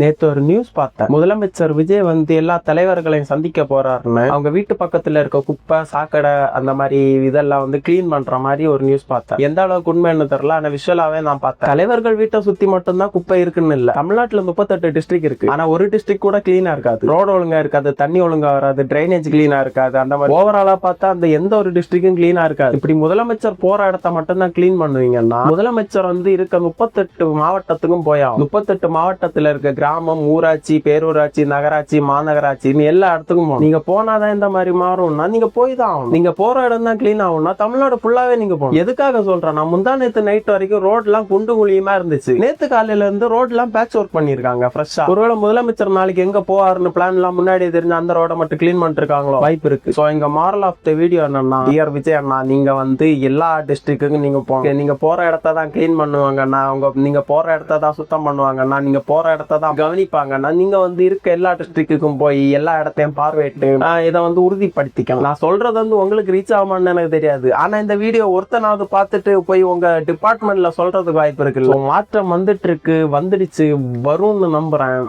நேத்து ஒரு நியூஸ் பார்த்தேன். முதலமைச்சர் விஜய் எல்லா தலைவர்களையும் சந்திக்க போறாருன்னு அவங்க வீட்டு பக்கத்துல இருக்க குப்பை சாக்கடை அந்த மாதிரி இதெல்லாம் கிளீன் பண்ற மாதிரி ஒரு நியூஸ் பார்த்தேன். எந்த அளவுக்கு உண்மைன்னு தெரியல, ஆனா விஷுவலாவே நான் பார்த்தேன். தலைவர்கள் வீட்டை சுத்தி மட்டும்தான் குப்பை இருக்குன்னு இல்ல, தமிழ்நாட்டுல 38 டிஸ்ட்ரிக்ட் இருக்கு. ஆனா ஒரு டிஸ்ட்ரிக்ட் கூட கிளீனா இருக்காது. ரோடு ஒழுங்கா இருக்காது, தண்ணி ஒழுங்கா வராது, டிரைனேஜ் கிளீனா இருக்காது. அந்த மாதிரி ஓவராலா பார்த்தா அந்த எந்த ஒரு டிஸ்ட்ரிக்டும் கிளீனா இருக்காது. இப்படி முதலமைச்சர் போற இடத்த மட்டும் தான் கிளீன் பண்ணுவீங்கன்னா முதலமைச்சர் இருக்க 38 மாவட்டத்துக்கும் போயாகும். 38 மாவட்டத்துல இருக்க கிராமம், ஊராட்சி, பேரூராட்சி, நகராட்சி, மாநகராட்சி எல்லா இடத்துக்கும் போகணும். நீங்க போனாதான் இந்த மாதிரி மாறும்னா நீங்க போய் தான் ஆகணும். நீங்க போற இடம் தான் கிளீன் ஆகும்னா தமிழ்நாடு ஃபுல்லாவே நீங்க போகணும். எதுக்காக சொல்றேன், நான் முந்தா நேத்து நைட் வரைக்கும் ரோட் எல்லாம் குண்டு குழியுமா இருந்துச்சு. நேத்து காலையில இருந்து ரோட் எல்லாம் பேட்ச் ஒர்க் பண்ணிருக்காங்க ஃப்ரெஷ்ஷா. ஒருவேளை முதலமைச்சர் நாளைக்கு எங்க போவாருன்னு பிளான் எல்லாம் முன்னாடியே தெரிஞ்ச அந்த ரோட மட்டும் கிளீன் பண்ணிட்டு இருக்காங்களோ, வாய்ப்பு இருக்கு. சோ இங்க மாரல் ஆஃப் த வீடியோ என்னன்னா, டியர் விஜய் அண்ணா, நீங்க எல்லா டிஸ்ட்ரிக்ட்டுக்கும் நீங்க போங்க. நீங்க போற இடத்த தான் கிளீன் பண்ணுவாங்கன்னா, நீங்க போற இடத்த தான் சுத்தம் பண்ணுவாங்கன்னா, நீங்க போற இடத்த தான் கவனிப்பாங்கன்னா, நீங்க இருக்க எல்லா டிஸ்ட்ரிக்ட்டுக்கும் போய் எல்லா இடத்தையும் பார்வையிட்டு இதை உறுதிப்படுத்திக்கலாம். நான் சொல்றது உங்களுக்கு ரீச் ஆகுமான்னு எனக்கு தெரியாது. ஆனா இந்த வீடியோ ஒருத்தனாவது பார்த்துட்டு போய் உங்க டிபார்ட்மெண்ட்ல சொல்றதுக்கு வாய்ப்பு இருக்கு. மாற்றம் வந்துட்டு இருக்கு, வந்துடுச்சு, வரும்னு நம்புறேன்.